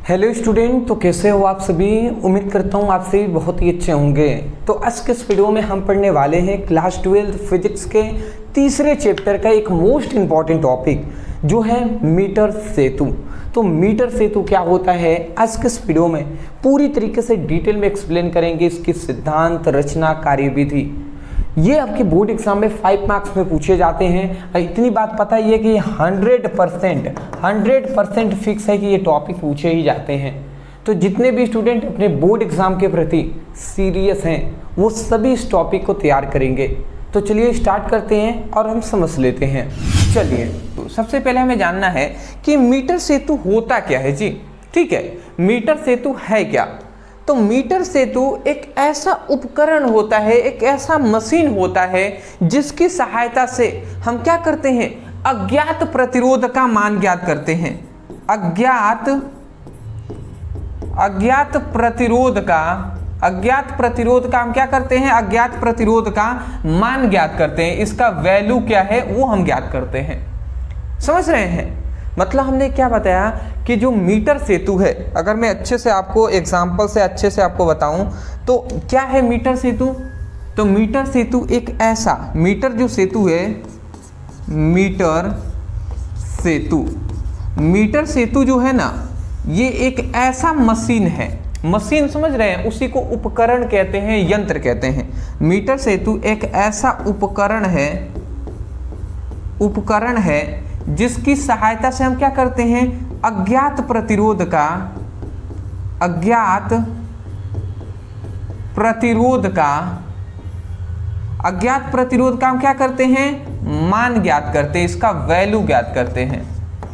Hello student, तो कैसे हो आप सभी। उम्मीद करता हूँ आप सभी बहुत ही अच्छे होंगे। तो आज के इस वीडियो में हम पढ़ने वाले हैं क्लास 12 फिजिक्स के तीसरे चैप्टर का एक मोस्ट इम्पॉर्टेंट टॉपिक जो है मीटर सेतु। तो मीटर सेतु क्या होता है, आज के इस वीडियो में पूरी तरीके से डिटेल में एक्सप्लेन करेंगे। इसकी सिद्धांत, रचना, कार्यविधि ये आपके बोर्ड एग्जाम में 5 मार्क्स में पूछे जाते हैं। इतनी बात पता ही है कि 100% फिक्स है कि ये टॉपिक पूछे ही जाते हैं। तो जितने भी स्टूडेंट अपने बोर्ड एग्जाम के प्रति सीरियस हैं वो सभी इस टॉपिक को तैयार करेंगे। तो चलिए स्टार्ट करते हैं और हम समझ लेते हैं। चलिए, तो सबसे पहले हमें जानना है कि मीटर सेतु होता क्या है जी। ठीक है, मीटर सेतु है क्या। तो मीटर सेतु एक ऐसा उपकरण होता है, एक ऐसा मशीन होता है जिसकी सहायता से हम क्या करते हैं, अज्ञात प्रतिरोध का मान ज्ञात करते हैं। अज्ञात प्रतिरोध का हम क्या करते हैं, अज्ञात प्रतिरोध का मान ज्ञात करते हैं। इसका वैल्यू क्या है वो हम ज्ञात करते हैं। समझ रहे हैं। मतलब हमने क्या बताया कि जो मीटर सेतु है, अगर मैं अच्छे से आपको एग्जांपल से अच्छे से आपको बताऊं तो क्या है मीटर सेतु। तो मीटर सेतु एक ऐसा, मीटर जो सेतु है, मीटर सेतु जो है ना, ये एक ऐसा मशीन है। मशीन समझ रहे हैं, उसी को उपकरण कहते हैं, यंत्र कहते हैं। मीटर सेतु एक ऐसा उपकरण है जिसकी सहायता से हम क्या करते हैं, अज्ञात प्रतिरोध का हम क्या करते हैं, मान ज्ञात करते हैं। इसका वैल्यू ज्ञात करते हैं,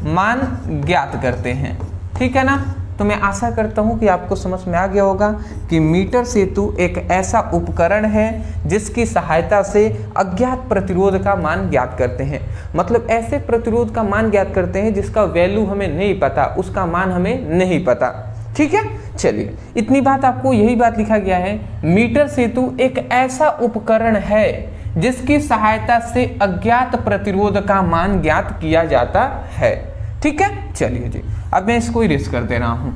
मान ज्ञात करते हैं। ठीक है ना। तो मैं आशा करता हूं कि आपको समझ में आ गया होगा कि मीटर सेतु एक ऐसा उपकरण है जिसकी सहायता से अज्ञात प्रतिरोध का मान ज्ञात करते हैं। मतलब ऐसे प्रतिरोध का मान ज्ञात करते हैं जिसका वैल्यू हमें नहीं पता, उसका मान हमें नहीं पता। ठीक है। चलिए, इतनी बात आपको, यही बात लिखा गया है। मीटर सेतु एक ऐसा उपकरण है जिसकी सहायता से अज्ञात प्रतिरोध का मान ज्ञात किया जाता है। ठीक है। चलिए जी, अब मैं इसको इरेज कर दे रहा हूं।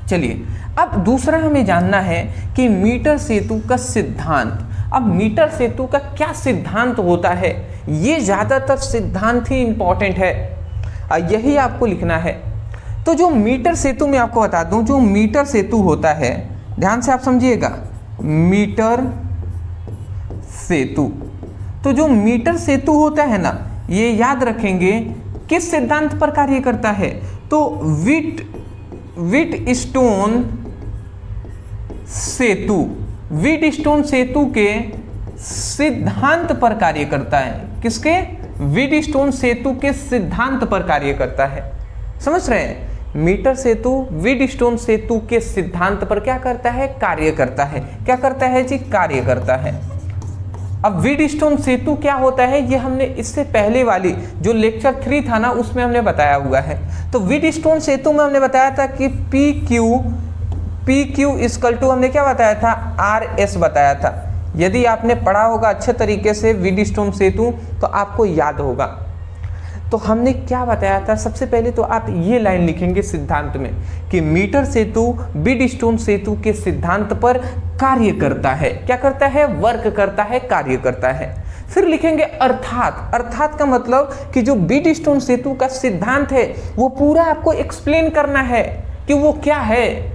चलिए, अब दूसरा हमें जानना है कि मीटर सेतु का सिद्धांत। अब मीटर सेतु का क्या सिद्धांत होता है, ये ज्यादातर सिद्धांत ही इंपॉर्टेंट है, यही आपको लिखना है। तो जो मीटर सेतु में आपको बता दूं, जो मीटर सेतु होता है, ध्यान से आप समझिएगा, मीटर सेतु। तो जो मीटर सेतु होता है ना, ये याद रखेंगे किस सिद्धांत पर कार्य करता है। तो व्हीटस्टोन सेतु के सिद्धांत पर कार्य करता है। किसके, व्हीटस्टोन सेतु के सिद्धांत पर कार्य करता है। समझ रहे हैं। मीटर सेतु व्हीटस्टोन सेतु के सिद्धांत पर क्या करता है, कार्य करता है। क्या करता है जी, कार्य करता है। अब व्हीटस्टोन सेतु क्या होता है, ये हमने इससे पहले वाली जो लेक्चर 3 था ना, उसमें हमने बताया हुआ है। तो व्हीटस्टोन सेतु में हमने बताया था कि पी क्यू इक्वल टू, हमने क्या बताया था, RS बताया था। यदि आपने पढ़ा होगा अच्छे तरीके से व्हीटस्टोन सेतु तो आपको याद होगा। तो हमने क्या बताया था, सबसे पहले तो आप ये लाइन लिखेंगे सिद्धांत में कि मीटर सेतु व्हीटस्टोन सेतु के सिद्धांत पर कार्य करता है। क्या करता है, वर्क करता है, कार्य करता है। फिर लिखेंगे अर्थात का मतलब कि जो व्हीटस्टोन सेतु का सिद्धांत है वो पूरा आपको एक्सप्लेन करना है कि वो क्या है।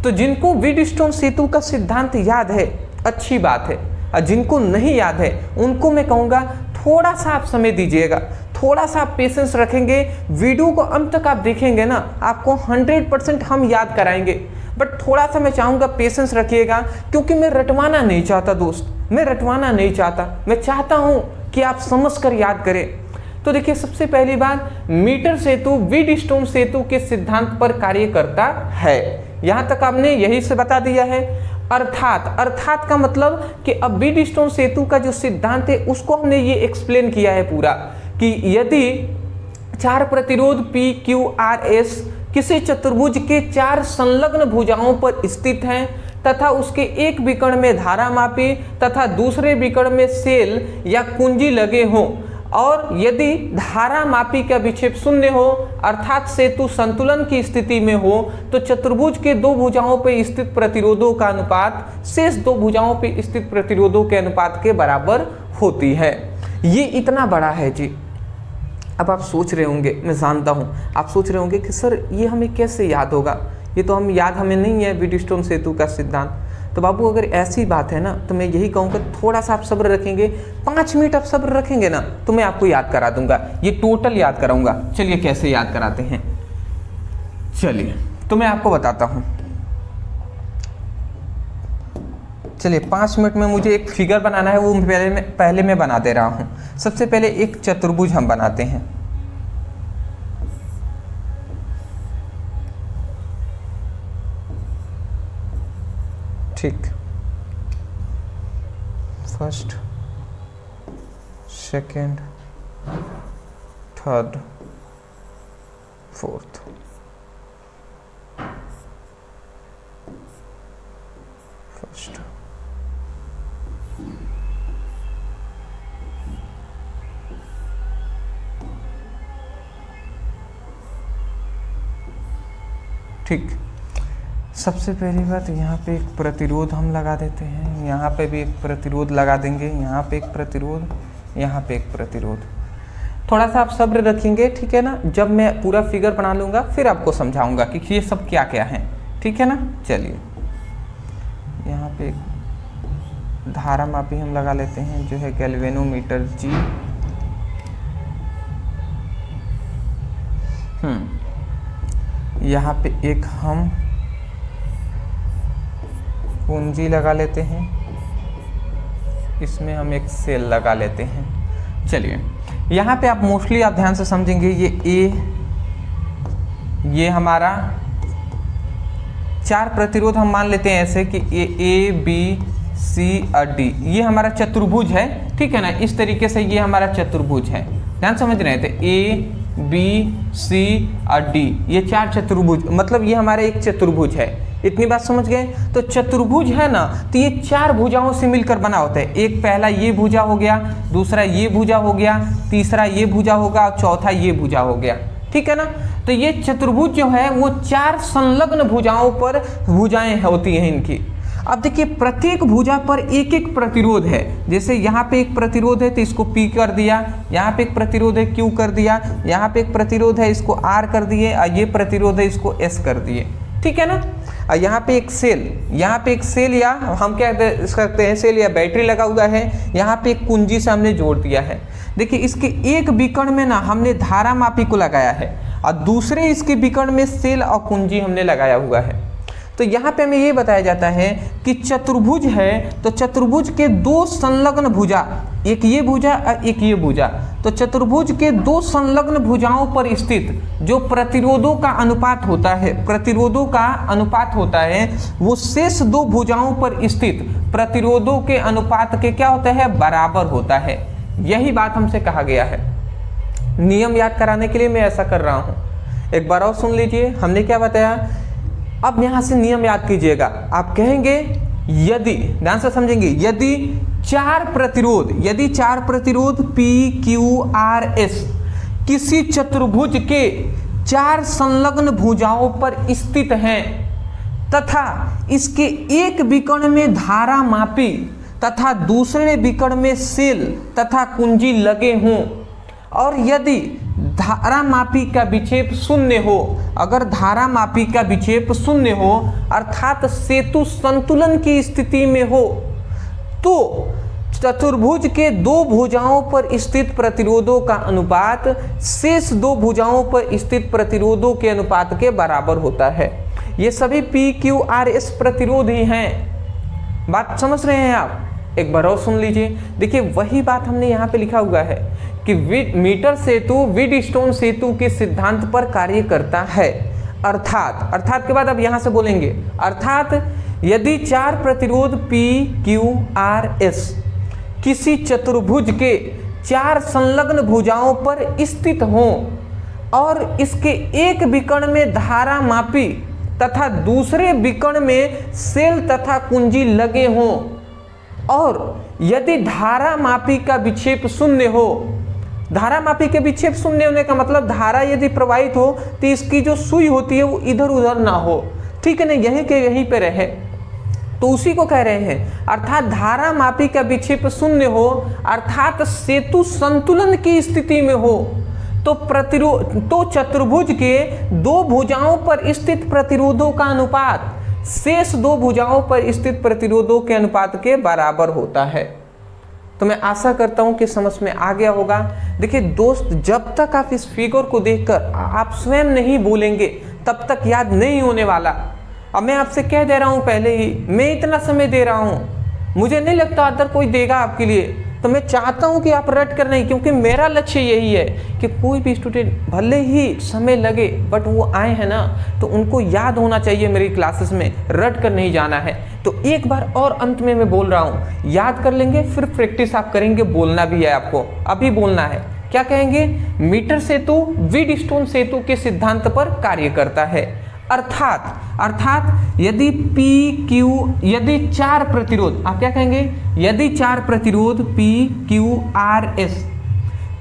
तो जिनको व्हीटस्टोन सेतु का सिद्धांत याद है अच्छी बात है, और जिनको नहीं याद है उनको मैं कहूँगा थोड़ा सा आप समय दीजिएगा, थोड़ा सा आप पेशेंस रखेंगे। वीडियो को अंत तक आप देखेंगे ना, आपको 100% हम याद कराएंगे। बट थोड़ा सा मैं चाहूँगा पेशेंस रखिएगा, क्योंकि मैं रटवाना नहीं चाहता दोस्त, मैं रटवाना नहीं चाहता। मैं चाहता हूँ कि आप समझ कर याद करें। तो देखिए, सबसे पहली बात, मीटर सेतु व्हीटस्टोन सेतु के सिद्धांत पर कार्य करता है। यहाँ तक आपने यही से बता दिया है। अर्थात का मतलब कि अब व्हीटस्टोन सेतु का जो सिद्धांत है उसको हमने ये एक्सप्लेन किया है पूरा, कि यदि 4 प्रतिरोध PQRS किसी चतुर्भुज के 4 संलग्न भुजाओं पर स्थित हैं तथा उसके एक विकर्ण में धारा मापी तथा दूसरे विकर्ण में सेल या कुंजी लगे हों और यदि धारा मापी का विक्षेप शून्य हो अर्थात सेतु संतुलन की स्थिति में हो तो चतुर्भुज के दो भुजाओं पर स्थित प्रतिरोधों का अनुपात शेष दो भुजाओं पर स्थित प्रतिरोधों के अनुपात के बराबर होती है। ये इतना बड़ा है जी। अब आप सोच रहे होंगे, मैं जानता हूँ आप सोच रहे होंगे कि सर ये हमें कैसे याद होगा, ये तो हमें नहीं है व्हीटस्टोन सेतु का सिद्धांत। तो बाबू अगर ऐसी बात है ना तो मैं यही कहूँगा थोड़ा सा आप सब्र रखेंगे, 5 मिनट आप सब्र रखेंगे ना तो मैं आपको याद करा दूंगा, ये टोटल याद कराऊंगा। चलिए कैसे याद कराते हैं, चलिए तो मैं आपको बताता हूँ। चलिए 5 मिनट में मुझे एक फिगर बनाना है, वो पहले मैं बना दे रहा हूँ। सबसे पहले एक चतुर्भुज हम बनाते हैं। ठीक, first, second, third, fourth. First, ठीक। सबसे पहली बात यहाँ पे एक प्रतिरोध हम लगा देते हैं, यहाँ पे भी एक प्रतिरोध लगा देंगे, यहाँ पे एक प्रतिरोध, यहाँ पे एक प्रतिरोध। थोड़ा सा आप सब्र रखेंगे, ठीक है ना। जब मैं पूरा फिगर बना लूँगा फिर आपको समझाऊंगा कि ये सब क्या क्या है, ठीक है ना। चलिए यहाँ पे एक धारा मापी हम लगा लेते हैं जो है गैल्वेनोमीटर जी। यहाँ पे एक हम कुंजी लगा लेते हैं, इसमें हम एक सेल लगा लेते हैं। चलिए यहाँ पे आप मोस्टली आप ध्यान से समझेंगे, ये हमारा 4 प्रतिरोध हम मान लेते हैं ऐसे कि ए बी सी और डी, ये हमारा चतुर्भुज है, ठीक है ना। इस तरीके से ये हमारा चतुर्भुज है, ध्यान समझ रहे थे। ए बी सी और डी, ये 4 चतुर्भुज, मतलब ये हमारा एक चतुर्भुज है। इतनी बात समझ गए। तो चतुर्भुज है ना, तो ये 4 भुजाओं से मिलकर बना होता है। एक पहला ये भुजा हो गया, दूसरा ये भुजा हो गया, तीसरा ये भुजा होगा और चौथा ये भुजा हो गया, ठीक है ना। तो ये चतुर्भुज जो है वो 4 संलग्न भुजाएं होती हैं इनकी। अब देखिए प्रत्येक भुजा पर एक एक प्रतिरोध है। जैसे यहाँ पे एक प्रतिरोध है तो इसको P कर दिया, यहाँ पे एक प्रतिरोध है Q कर दिया, यहाँ पे एक प्रतिरोध है इसको R कर दिए और ये प्रतिरोध है इसको S कर दिए, ठीक है ना। और यहाँ पे एक सेल, या हम क्या करते हैं, सेल या बैटरी लगा हुआ है। यहाँ पे एक कुंजी से हमने जोड़ दिया है। देखिए इसके एक विकर्ण में ना हमने धारा मापी को लगाया है और दूसरे इसके विकर्ण में सेल और कुंजी हमने लगाया हुआ है। तो यहाँ पे हमें ये बताया जाता है कि चतुर्भुज है तो चतुर्भुज के 2 संलग्न भुजा, एक ये भुजा और एक ये भुजा, तो चतुर्भुज के 2 संलग्न भुजाओं पर स्थित जो प्रतिरोधों का अनुपात होता है वो शेष 2 भुजाओं पर स्थित प्रतिरोधों के अनुपात के क्या होता है, बराबर होता है। यही बात हमसे कहा गया है। नियम याद कराने के लिए मैं ऐसा कर रहा हूँ, एक बार और सुन लीजिए। हमने क्या बताया, अब यहाँ से नियम याद कीजिएगा। आप कहेंगे यदि, ध्यान से समझेंगे, यदि 4 प्रतिरोध P Q R S किसी चतुर्भुज के 4 संलग्न भुजाओं पर स्थित हैं तथा इसके एक विकर्ण में धारा मापी तथा दूसरे विकर्ण में सेल तथा कुंजी लगे हों और यदि धारा मापी का विक्षेप शून्य हो, अगर धारा मापी का विक्षेप शून्य हो अर्थात सेतु संतुलन की स्थिति में हो तो चतुर्भुज के 2 भुजाओं पर स्थित प्रतिरोधों का अनुपात शेष 2 भुजाओं पर स्थित प्रतिरोधों के अनुपात के बराबर होता है। ये सभी P Q R S प्रतिरोध ही हैं। बात समझ रहे हैं आप? एक बार और सुन लीजिए। देखिए वही बात हमने यहाँ पे लिखा हुआ है कि मीटर सेतु व्हीटस्टोन सेतु के सिद्धांत पर कार्य करता है। अर्थात के बाद अब यहाँ से बोलेंगे, अर्थात यदि 4 प्रतिरोध P Q R S किसी चतुर्भुज के 4 संलग्न भुजाओं पर स्थित हों और इसके एक विकर्ण में धारा मापी तथा दूसरे विकर्ण में सेल तथा कुंजी लगे हों और यदि धारा मापी का विक्षेप शून्य हो धारामापी के विक्षेप शून्य होने का मतलब धारा यदि प्रवाहित हो तो इसकी जो सुई होती है वो इधर उधर ना हो, ठीक है ना, यहीं के यहीं पे रहे, तो उसी को कह रहे हैं। अर्थात धारामापी का विक्षेप शून्य हो, अर्थात सेतु संतुलन की स्थिति में हो, तो चतुर्भुज के दो भुजाओं पर स्थित प्रतिरोधों का अनुपात शेष दो भुजाओं पर स्थित प्रतिरोधों के अनुपात के बराबर होता है। तो मैं आशा करता हूं कि समझ में आ गया होगा। देखिए दोस्त, जब तक आप इस फिगर को देखकर आप स्वयं नहीं बोलेंगे तब तक याद नहीं होने वाला। अब मैं आपसे कह दे रहा हूं पहले ही, मैं इतना समय दे रहा हूं, मुझे नहीं लगता अदर कोई देगा आपके लिए, तो मैं चाहता हूं कि आप रट कर नहीं, क्योंकि मेरा लक्ष्य यही है कि कोई भी स्टूडेंट भले ही समय लगे बट वो आए हैं ना, तो उनको याद होना चाहिए मेरी क्लासेस में, रट कर नहीं जाना है। तो एक बार और अंत में मैं बोल रहा हूं, याद कर लेंगे फिर प्रैक्टिस आप करेंगे, बोलना भी है आपको, अभी बोलना है। क्या कहेंगे? मीटर सेतु व्हीटस्टोन सेतु के सिद्धांत पर कार्य करता है। अर्थात यदि P Q, यदि चार प्रतिरोध, आप क्या कहेंगे? यदि चार प्रतिरोध P Q R S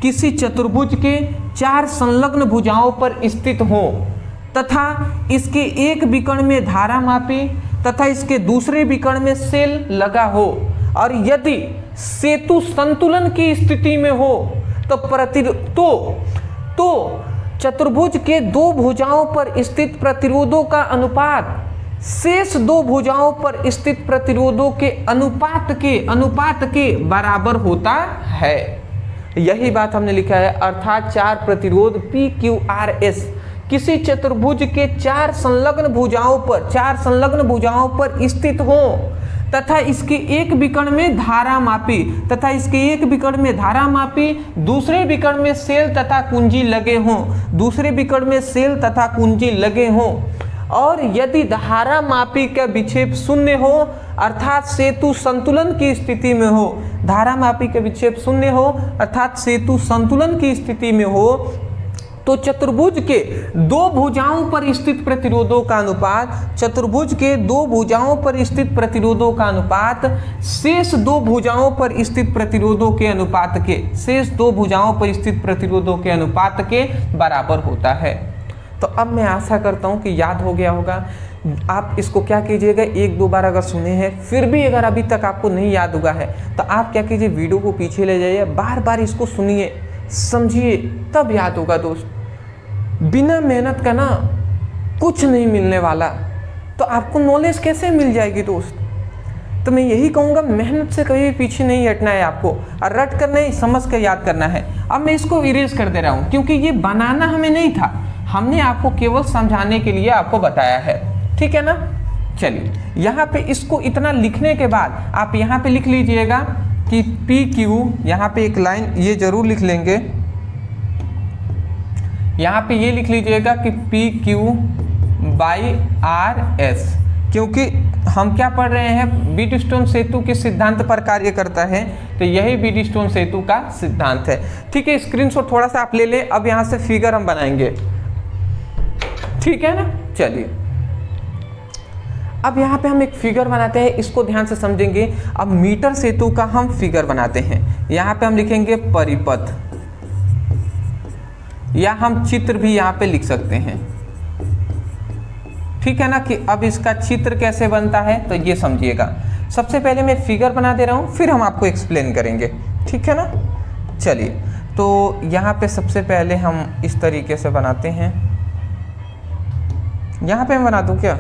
किसी चतुर्भुज के चार संलग्न भुजाओं पर स्थित हो तथा इसके एक विकर्ण में धारामापी तथा इसके दूसरे विकर्ण में सेल लगा हो, और यदि सेतु संतुलन की स्थिति में हो तो चतुर्भुज के दो भुजाओं पर स्थित प्रतिरोधों का अनुपात शेष दो भुजाओं पर स्थित प्रतिरोधों के अनुपात के बराबर होता है। यही बात हमने लिखा है। अर्थात चार प्रतिरोध P Q R S किसी चतुर्भुज के चार संलग्न भुजाओं पर स्थित हो तथा इसके एक विकर्ण में धारामापी दूसरे विकर्ण में सेल तथा कुंजी लगे हों, और यदि धारामापी का विक्षेप शून्य हो अर्थात सेतु संतुलन की स्थिति में हो, धारामापी का विक्षेप शून्य हो अर्थात सेतु संतुलन की स्थिति में हो, तो चतुर्भुज के दो भुजाओं पर स्थित प्रतिरोधों का अनुपात शेष दो भुजाओं पर स्थित प्रतिरोधों के अनुपात के बराबर होता है। तो अब मैं आशा करता हूं कि याद हो गया होगा। आप इसको क्या कीजिएगा, एक दो बार अगर सुने हैं फिर भी अगर अभी तक आपको नहीं याद हुआ है तो आप क्या कीजिए, वीडियो को पीछे ले जाइए, बार बार इसको सुनिए, समझिए, तब याद होगा दोस्त। बिना मेहनत का ना कुछ नहीं मिलने वाला, तो आपको नॉलेज कैसे मिल जाएगी दोस्त। तो मैं यही कहूँगा, मेहनत से कभी पीछे नहीं हटना है आपको, और रट कर नहीं, समझ कर याद करना है। अब मैं इसको इरेज कर दे रहा हूँ क्योंकि ये बनाना हमें नहीं था, हमने आपको केवल समझाने के लिए आपको बताया है, ठीक है ना। चलिए यहाँ पे इसको इतना लिखने के बाद आप यहाँ पे लिख लीजिएगा कि PQ, यहाँ पे एक लाइन ये जरूर लिख लेंगे, यहाँ पे ये लिख लीजिएगा कि PQ बाई RS, क्योंकि हम क्या पढ़ रहे हैं, व्हीटस्टोन सेतु के सिद्धांत पर कार्य करता है, तो यही व्हीटस्टोन सेतु का सिद्धांत है। ठीक है, स्क्रीनशॉट थोड़ा सा आप ले लें। अब यहाँ से फिगर हम बनाएंगे, ठीक है ना। चलिए अब यहाँ पे हम एक फिगर बनाते हैं, इसको ध्यान से समझेंगे। अब मीटर सेतु का हम फिगर बनाते हैं। यहाँ पे हम लिखेंगे परिपथ, या हम चित्र भी यहाँ पे लिख सकते हैं, ठीक है ना। कि अब इसका चित्र कैसे बनता है तो ये समझिएगा। सबसे पहले मैं फिगर बना दे रहा हूँ, फिर हम आपको एक्सप्लेन करेंगे, ठीक है ना। चलिए तो यहाँ पे सबसे पहले हम इस तरीके से बनाते हैं। यहाँ पे मैं बना दूँ क्या?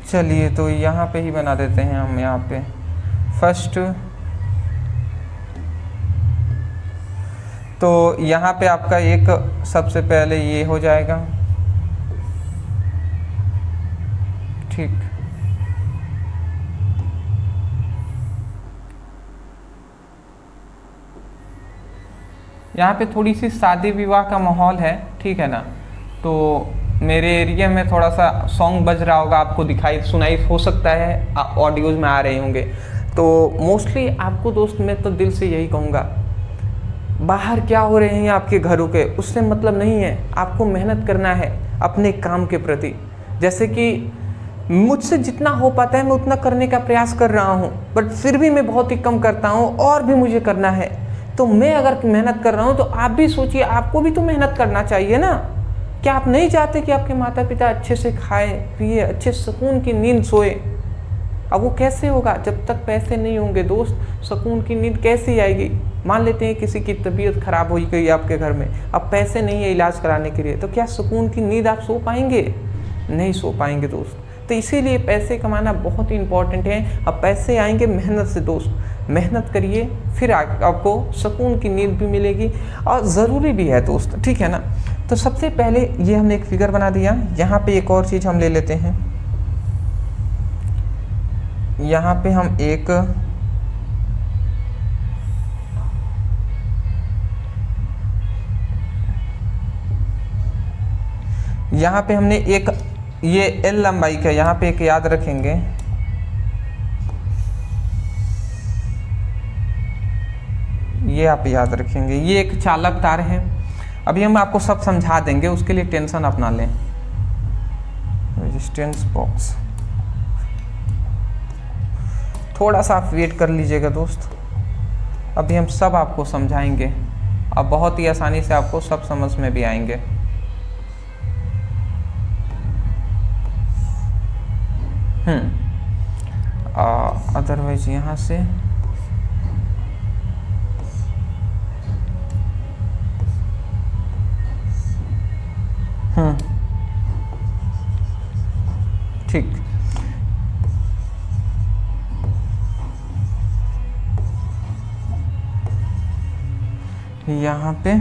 चलिए तो यहाँ पे ही बना देते हैं हम। यहाँ पे फर्स्ट, तो यहाँ पे आपका एक सबसे पहले ये हो जाएगा, ठीक। यहाँ पे थोड़ी सी शादी विवाह का माहौल है, ठीक है ना। तो मेरे एरिया में थोड़ा सा सॉन्ग बज रहा होगा, आपको सुनाई हो सकता है, ऑडियोज में आ रहे होंगे। तो मोस्टली आपको दोस्त मैं तो दिल से यही कहूँगा, बाहर क्या हो रहे हैं आपके घरों के, उससे मतलब नहीं है। आपको मेहनत करना है अपने काम के प्रति। जैसे कि मुझसे जितना हो पाता है मैं उतना करने का प्रयास कर रहा हूँ, बट फिर भी मैं बहुत ही कम करता हूँ और भी मुझे करना है। तो मैं अगर मेहनत कर रहा हूँ तो आप भी सोचिए, आपको भी तो मेहनत करना चाहिए ना। क्या आप नहीं चाहते कि आपके माता पिता अच्छे से खाए पिए, अच्छे सुकून की नींद सोए? अब वो कैसे होगा जब तक पैसे नहीं होंगे दोस्त? सुकून की नींद कैसे आएगी? मान लेते हैं किसी की तबीयत खराब हो गई आपके घर में, अब पैसे नहीं है इलाज कराने के लिए, तो क्या सुकून की नींद आप सो पाएंगे? नहीं सो पाएंगे दोस्त। तो इसीलिए पैसे कमाना बहुत ही इंपॉर्टेंट है। अब पैसे आएंगे मेहनत से दोस्त, मेहनत करिए, फिर आपको सुकून की नींद भी मिलेगी और ज़रूरी भी है दोस्त, ठीक है ना। तो सबसे पहले ये हमने एक फिगर बना दिया। यहाँ पे एक और चीज़ हम ले लेते हैं, यहाँ पे हम एक यहाँ पे हमने एक ये एल लंबाई का यहाँ पे एक याद रखेंगे, ये आप याद रखेंगे, ये एक चालक तार है। अभी हम आपको सब समझा देंगे, उसके लिए टेंशन आप ना लें। रेजिस्टेंस बॉक्स, थोड़ा सा आप वेट कर लीजिएगा दोस्त, अभी हम सब आपको समझाएंगे। अब बहुत ही आसानी से आपको सब समझ में भी आएंगे। अदरवाइज यहाँ से ठीक। यहाँ पे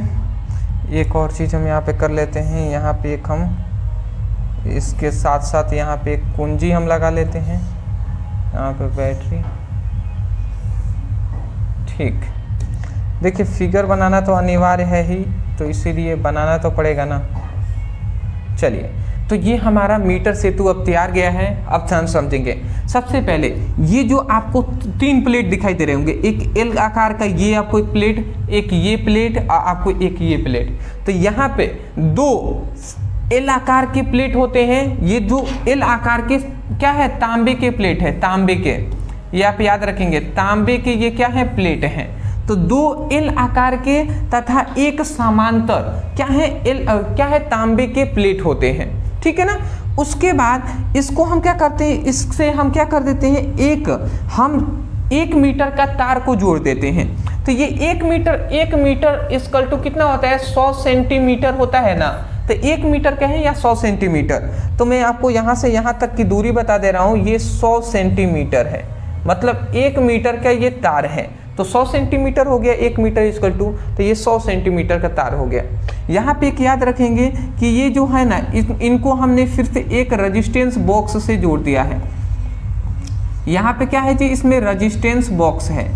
एक और चीज़ हम यहाँ पे कर लेते हैं, यहाँ पे एक हम इसके साथ साथ यहाँ पे एक कुंजी हम लगा लेते हैं, यहाँ पे बैटरी। ठीक, देखिए फिगर बनाना तो अनिवार्य है ही, तो इसीलिए बनाना तो पड़ेगा ना। चलिए, तो ये हमारा मीटर सेतु अब तैयार गया है। अब हम समझेंगे। सबसे पहले ये जो आपको 3 प्लेट दिखाई दे रहे होंगे, एक एल आकार का ये आपको एक प्लेट, एक ये प्लेट और आपको एक ये प्लेट। तो यहाँ पे 2 एल आकार के प्लेट होते हैं। ये जो एल आकार के क्या है, तांबे के प्लेट है, तांबे के, ये आप याद रखेंगे, तांबे के ये क्या है, प्लेट हैं। तो 2 एल आकार के तथा एक समांतर क्या है, क्या है, तांबे के प्लेट होते हैं, ठीक है ना। उसके बाद इसको हम क्या करते हैं, इससे हम क्या कर देते हैं, हम 1 मीटर का तार को जोड़ देते हैं। तो ये 1 मीटर इक्वल टू कितना होता है, 100 सेंटीमीटर होता है ना। तो 1 मीटर कहें या 100 सेंटीमीटर, तो मैं आपको यहाँ से यहाँ तक की दूरी बता दे रहा हूँ, ये 100 सेंटीमीटर है। मतलब 1 मीटर का ये तार है, तो 100 सेंटीमीटर हो गया 1 मीटर इक्वल टू, तो ये 100 सेंटीमीटर का तार हो गया। यहाँ पे एक याद रखेंगे कि ये जो है ना, इनको हमने फिर से एक रेजिस्टेंस बॉक्स से जोड़ दिया है। यहाँ पे क्या है जी, इसमें रेजिस्टेंस बॉक्स है,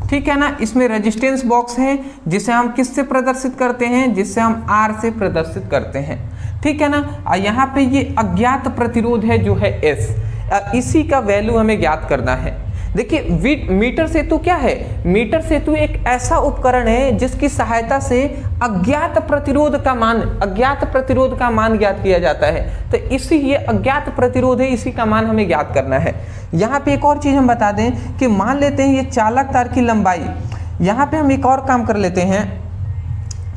ठीक है ना। इसमें रेजिस्टेंस बॉक्स है जिसे हम किससे प्रदर्शित करते हैं, जिससे हम आर से प्रदर्शित करते हैं, ठीक है ना। यहाँ पे ये अज्ञात प्रतिरोध है जो है एस, इसी का वैल्यू हमें ज्ञात करना है। देखिए मीटर सेतु क्या है, मीटर सेतु एक ऐसा उपकरण है जिसकी सहायता से अज्ञात प्रतिरोध का मान ज्ञात किया जाता है। तो इसी ये अज्ञात प्रतिरोध है, इसी का मान हमें ज्ञात करना है। यहाँ पे एक और चीज हम बता दें कि मान लेते हैं ये चालक तार की लंबाई, यहाँ पे हम एक और काम कर लेते हैं।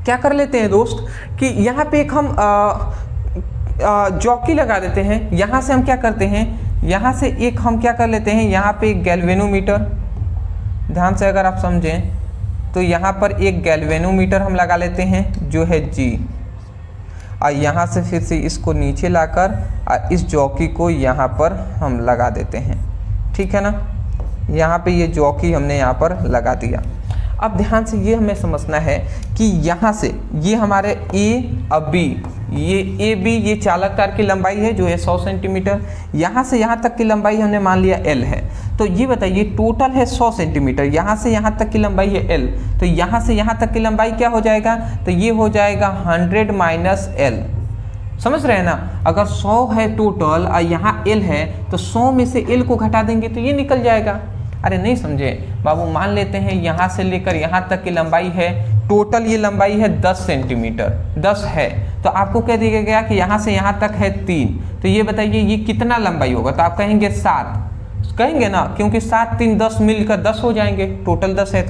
क्या कर लेते हैं दोस्त कि यहाँ पे एक हम जॉकी लगा देते हैं। यहाँ से हम क्या करते हैं, यहाँ से एक हम क्या कर लेते हैं, यहाँ पे एक गैल्वेनोमीटर, ध्यान से अगर आप समझें तो यहाँ पर एक गैल्वेनोमीटर हम लगा लेते हैं जो है जी, और यहाँ से फिर से इसको नीचे लाकर इस जॉकी को यहाँ पर हम लगा देते हैं, ठीक है ना। यहाँ पे ये जॉकी हमने यहाँ पर लगा दिया। अब ध्यान से ये हमें समझना है कि यहाँ से ये हमारे ए और बी, ये ए बी ये चालक तार की लंबाई है जो है 100 सेंटीमीटर। यहाँ से यहाँ तक की लंबाई हमने मान लिया एल है। तो ये बताइए टोटल है 100 सेंटीमीटर, यहाँ से यहाँ तक की लंबाई है एल, तो यहाँ से यहाँ तक की लंबाई क्या हो जाएगा, तो ये हो जाएगा 100 माइनस एल। समझ रहे हैं ना, अगर 100 है टोटल और यहाँ एल है तो 100 में से एल को घटा देंगे तो ये निकल जाएगा। अरे नहीं समझे बाबू, मान लेते हैं यहाँ से लेकर यहाँ तक की लंबाई है टोटल ये लंबाई है 10 सेंटीमीटर, 10 है, तो आपको कह दिया गया कि यहाँ से यहाँ तक है 3, तो ये बताइए ये कितना लंबाई होगा, तो आप कहेंगे 7, कहेंगे ना, क्योंकि 7 3 10 मिलकर 10 हो जाएंगे, टोटल 10 है।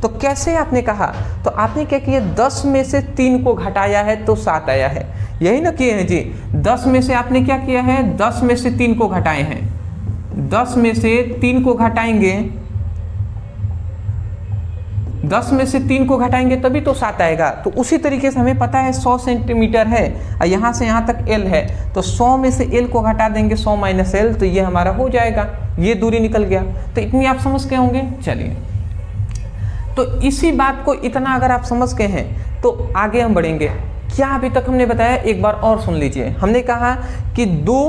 तो कैसे आपने कहा, तो आपने क्या किया, 10 में से 3 को घटाया है तो 7 आया है, यही ना किए हैं जी। 10 में से आपने क्या किया है, 10 में से 3 को घटाए हैं, 10 में से 3 को घटाएंगे, 10 में से 3 को घटाएंगे तभी तो 7 आएगा। तो उसी तरीके से हमें पता है 100 सेंटीमीटर है और यहाँ से यहाँ तक L है, तो 100 में से L को घटा देंगे, 100 माइनस L, तो ये हमारा हो जाएगा, ये दूरी निकल गया। तो इतनी आप समझ के होंगे। चलिए, तो इसी बात को इतना अगर आप समझ के हैं तो आगे हम बढ़ेंगे। क्या अभी तक हमने बताया, एक बार और सुन लीजिए। हमने कहा कि 2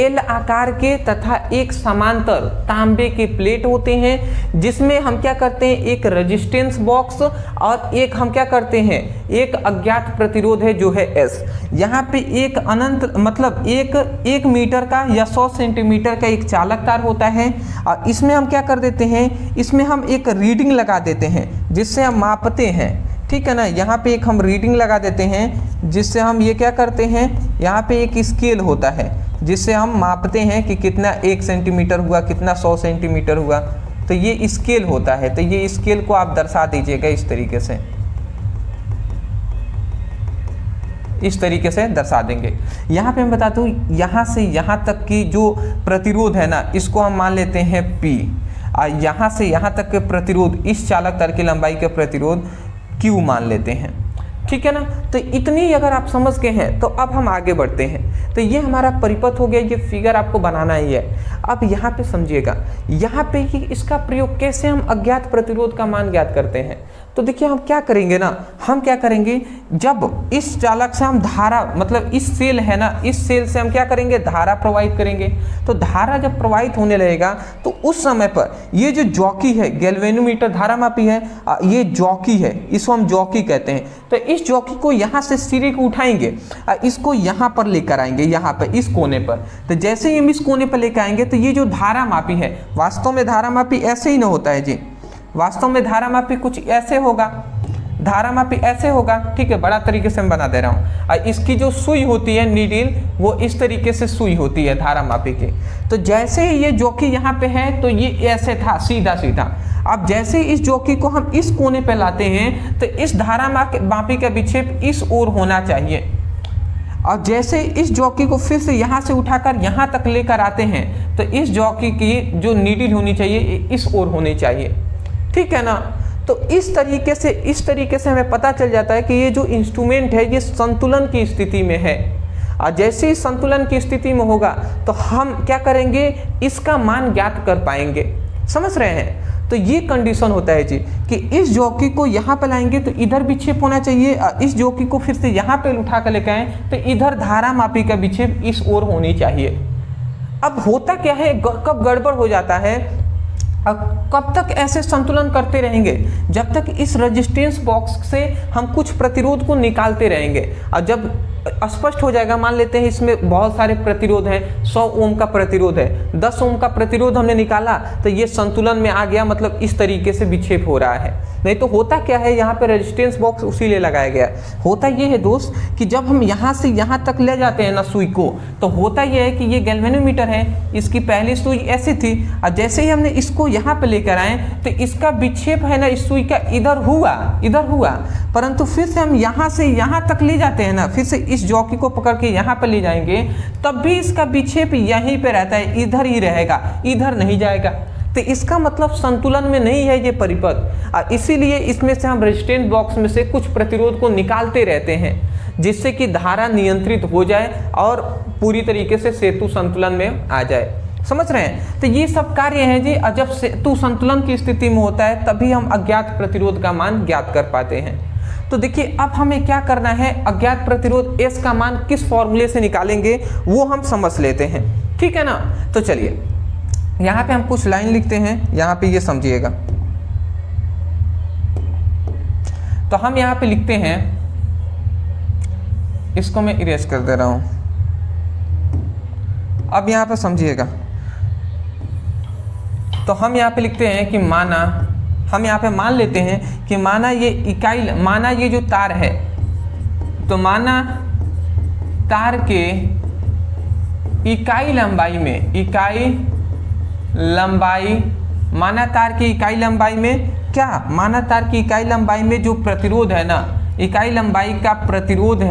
L आकार के तथा एक समांतर तांबे के प्लेट होते हैं, जिसमें हम क्या करते हैं, एक रेजिस्टेंस बॉक्स और एक हम क्या करते हैं, एक अज्ञात प्रतिरोध है जो है S। यहाँ पे एक अनंत मतलब एक मीटर का या 100 सेंटीमीटर का एक चालक तार होता है, और इसमें हम क्या कर देते हैं, इसमें हम एक रीडिंग लगा देते हैं जिससे हम मापते हैं, ठीक है ना। यहाँ पे एक हम रीडिंग लगा देते हैं जिससे हम ये क्या करते हैं, यहाँ पे एक स्केल होता है जिससे हम मापते हैं कि कितना 1 सेंटीमीटर हुआ, कितना 100 सेंटीमीटर हुआ, तो ये स्केल होता है। तो ये स्केल को आप दर्शा दीजिएगा इस तरीके से, इस तरीके से दर्शा देंगे। यहाँ पे मैं बता दूँ, यहाँ से यहाँ तक की जो प्रतिरोध है ना, इसको हम मान लेते हैं P, और यहाँ से यहाँ तक के प्रतिरोध, इस चालक तार की लंबाई के प्रतिरोध Q मान लेते हैं, ठीक है ना। तो इतनी अगर आप समझ गए हैं तो अब हम आगे बढ़ते हैं। तो ये हमारा परिपथ हो गया, ये फिगर आपको बनाना ही है। अब यहाँ पे समझिएगा, यहाँ पे ही इसका प्रयोग कैसे हम अज्ञात प्रतिरोध का मान ज्ञात करते हैं। तो देखिए हम क्या करेंगे ना, हम क्या करेंगे, जब इस चालक से हम धारा मतलब इस सेल है ना, इस सेल से हम क्या करेंगे, धारा प्रवाहित करेंगे। तो धारा जब प्रवाहित होने लगेगा तो उस समय पर ये जो जॉकी है, गैल्वेनोमीटर धारामापी है, ये जॉकी है, इसको हम जॉकी कहते हैं। तो इस जॉकी को यहाँ से सिरे को उठाएंगे, इसको यहाँ पर लेकर आएंगे, यहाँ पर इस कोने पर। तो जैसे ही हम इस कोने पर लेकर आएंगे तो ये जो धारामापी है, वास्तव में धारामापी ऐसे ही ना होता है जी, वास्तव में धारामापी कुछ ऐसे होगा, धारामापी ऐसे होगा, ठीक है, बड़ा तरीके से मैं बना दे रहा हूँ। और इसकी जो सुई होती है नीडिल, वो इस तरीके से सुई होती है धारामापी की। तो जैसे ही ये जॉकी यहाँ पे है तो ये ऐसे था सीधा सीधा। अब जैसे इस जॉकी को हम इस कोने पे लाते हैं तो इस धारामापी का विक्षेप इस ओर होना चाहिए, और जैसे इस जॉकी को फिर से यहाँ से उठाकर यहाँ तक लेकर आते हैं तो इस जॉकी की जो नीडिल होनी चाहिए इस ओर होनी चाहिए, ठीक है ना। तो इस तरीके से हमें पता चल जाता है कि ये जो इंस्ट्रूमेंट है ये संतुलन की स्थिति में है, और जैसे ही संतुलन की स्थिति में होगा तो हम क्या करेंगे, इसका मान ज्ञात कर पाएंगे। समझ रहे हैं। तो ये कंडीशन होता है जी कि इस जॉकी को यहाँ पे लाएंगे तो इधर विक्षेप होना चाहिए, और इस जॉकी को फिर से यहाँ पे उठा कर लेकर आए तो इधर धारामापी का विक्षेप इस ओर होनी चाहिए। अब होता क्या है, कब गड़बड़ हो जाता है, अब कब तक ऐसे संतुलन करते रहेंगे, जब तक इस रेजिस्टेंस बॉक्स से हम कुछ प्रतिरोध को निकालते रहेंगे। और जब स्पष्ट हो जाएगा, मान लेते हैं इसमें बहुत सारे प्रतिरोध हैं, 100 ओम का प्रतिरोध है, 10 ओम का प्रतिरोध हमने निकाला तो ये संतुलन में आ गया, मतलब इस तरीके से विक्षेप हो रहा है। नहीं तो होता क्या है, यहाँ पे रेजिस्टेंस बॉक्स उसी लिए लगाया गया। होता ये है दोस्त कि जब हम यहाँ से यहाँ तक ले जाते हैं ना सुई को, तो होता ये है कि ये गैल्वेनोमीटर है, इसकी पहली सुई ऐसी थी, और जैसे ही हमने इसको यहाँ पे लेकर आए तो इसका विक्षेप है ना इस सुई का इधर हुआ, परंतु फिर से हम यहाँ से यहाँ तक ले जाते हैं ना, फिर से इस जॉकी को पकड़ के यहाँ पर ले जाएंगे, तब भी इसका विक्षेप यहीं पे रहता है, इधर ही रहेगा, इधर नहीं जाएगा। तो इसका मतलब संतुलन में नहीं है ये परिपथ, इसीलिए इसमें से हम रेजिस्टेंस बॉक्स में से कुछ प्रतिरोध को निकालते रहते हैं, जिससे कि धारा नियंत्रित हो जाए और पूरी तरीके से सेतु संतुलन में आ जाए। समझ रहे हैं। तो ये सब कार्य हैं जी, जब सेतु संतुलन की स्थिति में होता है तभी हम अज्ञात प्रतिरोध का मान ज्ञात कर पाते हैं। तो देखिए अब हमें क्या करना है, अज्ञात प्रतिरोध S का मान किस फॉर्मूले से निकालेंगे वो हम समझ लेते हैं, ठीक है ना। तो चलिए यहाँ पे हम कुछ लाइन लिखते हैं, यहाँ पे ये समझिएगा। तो हम यहाँ पे लिखते हैं, इसको मैं इरेज कर दे रहा हूं। अब यहाँ पे समझिएगा, तो हम यहाँ पे लिखते हैं कि माना हम यहाँ पे मान लेते हैं कि माना ये जो तार है, तो माना तार के इकाई लंबाई माना तार की इकाई लंबाई में क्या, माना तार की इकाई लंबाई में जो प्रतिरोध है ना, इकाई लंबाई का प्रतिरोध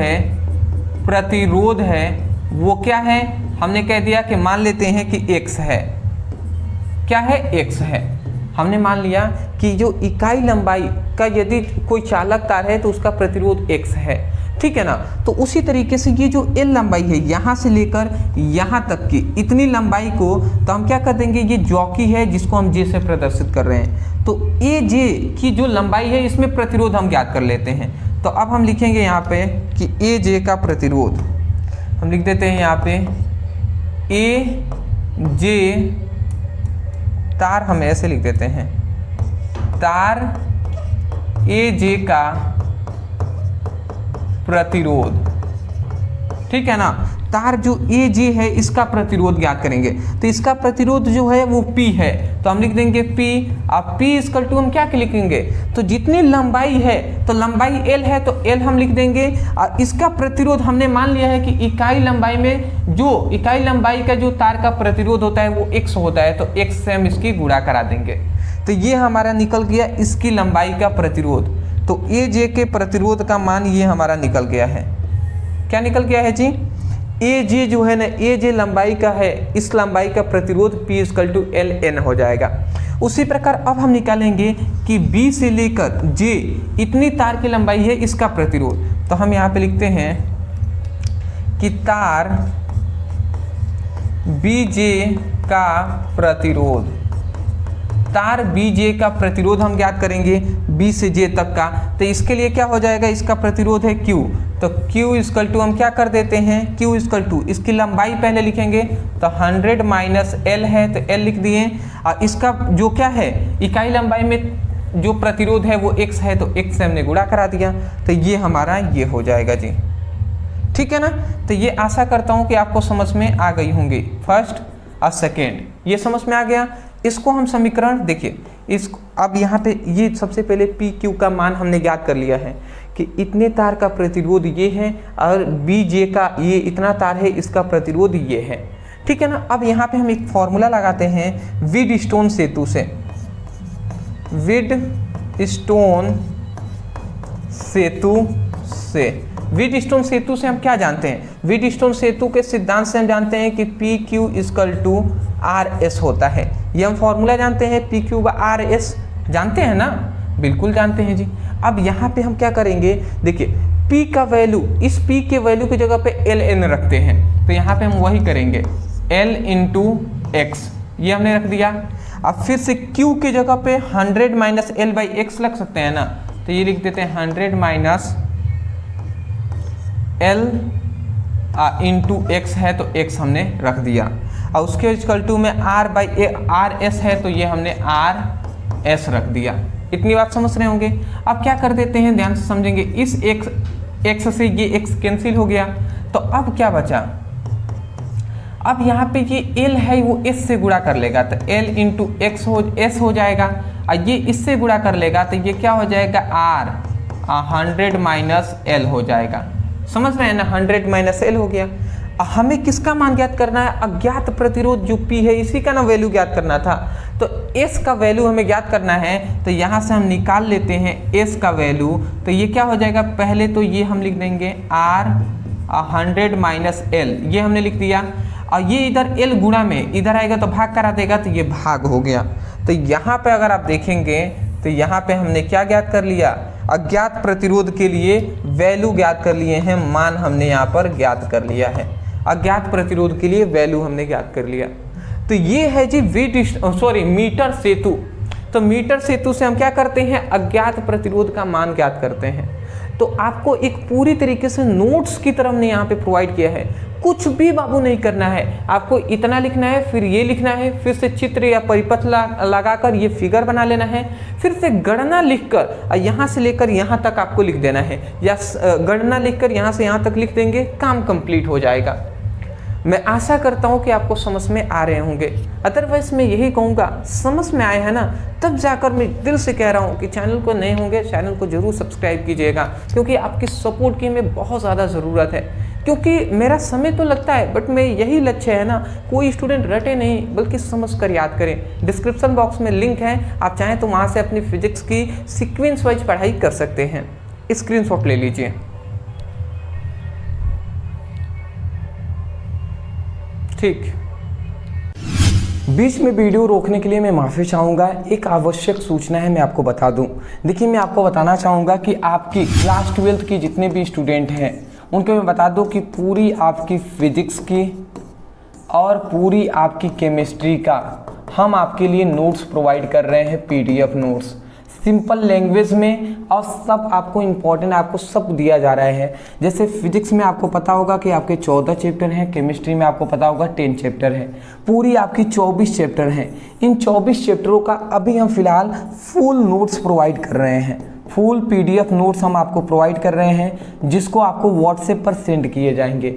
है वो क्या है, हमने कह दिया कि मान लेते हैं कि x है, क्या है, x है। हमने मान लिया कि जो इकाई लंबाई का यदि कोई चालक तार है तो उसका प्रतिरोध x है, ठीक है ना। तो उसी तरीके से ये जो l लंबाई है यहाँ से लेकर यहाँ तक की इतनी लंबाई को तो हम क्या कर देंगे, ये जॉकी है जिसको हम j से प्रदर्शित कर रहे हैं, तो AJ की जो लंबाई है इसमें प्रतिरोध हम ज्ञात कर लेते हैं। तो अब हम लिखेंगे यहाँ पे कि AJ का प्रतिरोध हम लिख देते हैं यहाँ पे AJ, तार हम ऐसे लिख देते हैं, तार AJ का प्रतिरोध, ठीक है ना। तार जो AJ है इसका प्रतिरोध ज्ञात करेंगे, तो इसका प्रतिरोध जो है वो P है, तो हम लिख देंगे P। अब P इक्वल टू हम क्या लिखेंगे, तो जितनी लंबाई है तो लंबाई L है तो L हम लिख देंगे, और इसका प्रतिरोध हमने मान लिया है कि इकाई लंबाई में जो इकाई लंबाई का जो तार का प्रतिरोध होता है वो x होता है, तो x से हम इसकी गुणा करा देंगे। तो ये हमारा निकल गया इसकी लंबाई का प्रतिरोध, तो AJ के प्रतिरोध का मान ये हमारा निकल गया है। क्या निकल गया है जी, AJ जो है ना, AJ लंबाई का है, इस लंबाई का प्रतिरोध P इक्वल टू LN हो जाएगा। उसी प्रकार अब हम निकालेंगे कि B से लेकर J इतनी तार की लंबाई है इसका प्रतिरोध, तो हम यहाँ पे लिखते हैं कि तार BJ का प्रतिरोध, तार BJ का प्रतिरोध हम ज्ञात करेंगे B से J तक का, तो इसके लिए क्या हो जाएगा, इसका प्रतिरोध है Q, तो Q इक्वल टू हम क्या कर देते हैं, Q इक्वल टू इसकी लंबाई पहले लिखेंगे, तो 100 माइनस L है तो L लिख दिए, और इसका जो क्या है इकाई लंबाई में जो प्रतिरोध है वो x है तो x से हमने गुणा करा दिया, तो ये हमारा ये हो जाएगा जी, ठीक है ना। तो ये आशा करता हूँ कि आपको समझ में आ गई होंगी फर्स्ट और सेकेंड, ये समझ में आ गया। इसको हम समीकरण देखिए, इसको अब यहाँ पे ये सबसे पहले PQ का मान हमने ज्ञात कर लिया है कि इतने तार का प्रतिरोध ये है और BJ का ये इतना तार है इसका प्रतिरोध ये है, ठीक है ना। अब यहाँ पे हम एक फॉर्मूला लगाते हैं विडस्टोन सेतु से, विडस्टोन विडस्टोन सेतु से हम क्या जानते हैं, विडस्टोन सेतु के सिद्धांत से हम जानते हैं कि PQ इक्वल टू RS होता है, ये हम फॉर्मूला जानते हैं, PQ व RS जानते हैं ना, बिल्कुल जानते हैं जी। अब यहाँ पे हम क्या करेंगे, देखिए P का वैल्यू, इस P के वैल्यू की जगह पे LN रखते हैं, तो यहाँ पे हम वही करेंगे L इंटू एक्स, ये हमने रख दिया। अब फिर से Q की जगह पे 100 माइनस L बाई एक्स लग सकते हैं ना, तो ये लिख देते हैं 100 माइनस L इंटू एक्स है तो x हमने रख दिया, और उसके इक्वल टू में R बाई RS है तो ये हमने RS रख दिया। इतनी बात समझ रहे होंगे। अब क्या कर देते हैं, ध्यान से समझेंगे, इस x से ये x कैंसिल हो गया, तो अब क्या बचा, अब यहाँ पे ये L है वो S से गुणा कर लेगा, तो L इंटू एक्स S हो जाएगा, और ये इससे गुणा कर लेगा तो ये क्या हो जाएगा R 100 माइनस L हो जाएगा, समझ रहे हैं ना, 100 माइनस L हो गया। हमें किसका मान ज्ञात करना है, अज्ञात प्रतिरोध जो P है इसी का ना वैल्यू ज्ञात करना था, तो S का वैल्यू हमें ज्ञात करना है, तो यहाँ से हम निकाल लेते हैं S का वैल्यू, तो ये क्या हो जाएगा, पहले तो ये हम लिख देंगे R 100 माइनस L, ये हमने लिख दिया, और ये इधर L गुणा में इधर आएगा तो भाग करा देगा, तो ये भाग हो गया। तो यहाँ पे अगर आप देखेंगे तो यहाँ पे हमने क्या ज्ञात कर लिया, अज्ञात प्रतिरोध के लिए वैल्यू ज्ञात कर लिए हैं, मान हमने यहाँ पर ज्ञात कर लिया है, अज्ञात प्रतिरोध के लिए वैल्यू हमने ज्ञात कर लिया। तो ये है जी मीटर सेतु। तो मीटर सेतु से हम क्या करते हैं, अज्ञात प्रतिरोध का मान ज्ञात करते हैं। तो आपको एक पूरी तरीके से नोट्स की तरह हमने यहाँ पे प्रोवाइड किया है, कुछ भी बाबू नहीं करना है, आपको इतना लिखना है, फिर ये लिखना है, फिर से चित्र या परिपथ लगाकर ये फिगर बना लेना है, फिर से गणना लिखकर यहाँ से लेकर यहाँ तक आपको लिख देना है, या गणना लिखकर यहाँ से यहाँ तक लिख देंगे, काम कंप्लीट हो जाएगा। मैं आशा करता हूँ कि आपको समझ में आ रहे होंगे। अदरवाइज मैं यही कहूँगा, समझ में आए हैं ना, तब जाकर मैं दिल से कह रहा हूँ कि चैनल को नए होंगे चैनल को जरूर सब्सक्राइब कीजिएगा, क्योंकि आपकी सपोर्ट की हमें बहुत ज़्यादा ज़रूरत है। क्योंकि मेरा समय तो लगता है, बट मैं यही लक्ष्य है ना, कोई स्टूडेंट रटे नहीं बल्कि समझ कर याद करें। डिस्क्रिप्शन बॉक्स में लिंक है, आप चाहें तो वहाँ से अपनी फिजिक्स की सीक्वेंस वाइज पढ़ाई कर सकते हैं। स्क्रीनशॉट ले लीजिए। ठीक, बीच में वीडियो रोकने के लिए मैं माफ़ी चाहूँगा। एक आवश्यक सूचना है, मैं आपको बता दूँ। देखिए, मैं आपको बताना चाहूँगा कि आपकी क्लास 12th की जितने भी स्टूडेंट हैं उनको मैं बता दूँ कि पूरी आपकी फिजिक्स की और पूरी आपकी केमिस्ट्री का हम आपके लिए नोट्स प्रोवाइड कर रहे हैं, PDF नोट्स सिंपल लैंग्वेज में, और सब आपको इम्पोर्टेंट आपको सब दिया जा रहा है। जैसे फिजिक्स में आपको पता होगा कि आपके 14 चैप्टर हैं, केमिस्ट्री में आपको पता होगा 10 चैप्टर हैं, पूरी आपकी 24 चैप्टर हैं। इन 24 चैप्टरों का अभी हम फिलहाल फुल नोट्स प्रोवाइड कर रहे हैं, फुल PDF नोट्स हम आपको प्रोवाइड कर रहे हैं, जिसको आपको व्हाट्सएप पर सेंड किए जाएंगे।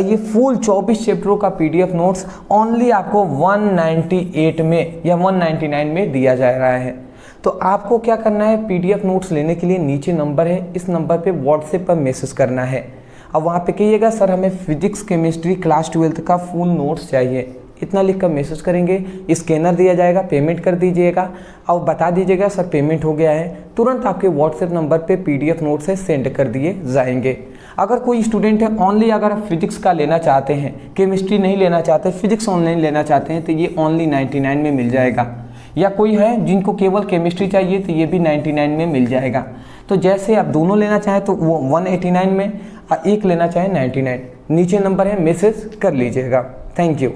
ये फुल 24 चैप्टरों का PDF नोट्स ओनली आपको 198 में या 199 में दिया जा रहा है। तो आपको क्या करना है, PDF नोट्स लेने के लिए नीचे नंबर है, इस नंबर पे व्हाट्सएप पर मैसेज करना है। अब वहाँ पे कहिएगा सर हमें फिजिक्स केमिस्ट्री क्लास 12th का फुल नोट्स चाहिए, इतना लिख कर मैसेज करेंगे, स्कैनर दिया जाएगा, पेमेंट कर दीजिएगा और बता दीजिएगा सर पेमेंट हो गया है। तुरंत आपके व्हाट्सएप नंबर पे PDF नोट्स है सेंड कर दिए जाएंगे। अगर कोई स्टूडेंट है ओनली अगर आप फिजिक्स का लेना चाहते हैं, केमिस्ट्री नहीं लेना चाहते, फिजिक्स ऑनलाइन लेना चाहते हैं, तो ये ओनली 99 में मिल जाएगा। या कोई है जिनको केवल केमिस्ट्री चाहिए तो ये भी 99 में मिल जाएगा। तो जैसे आप दोनों लेना चाहें तो वो 189 में, और एक लेना चाहें 99, नीचे नंबर है, मैसेज कर लीजिएगा। Thank you.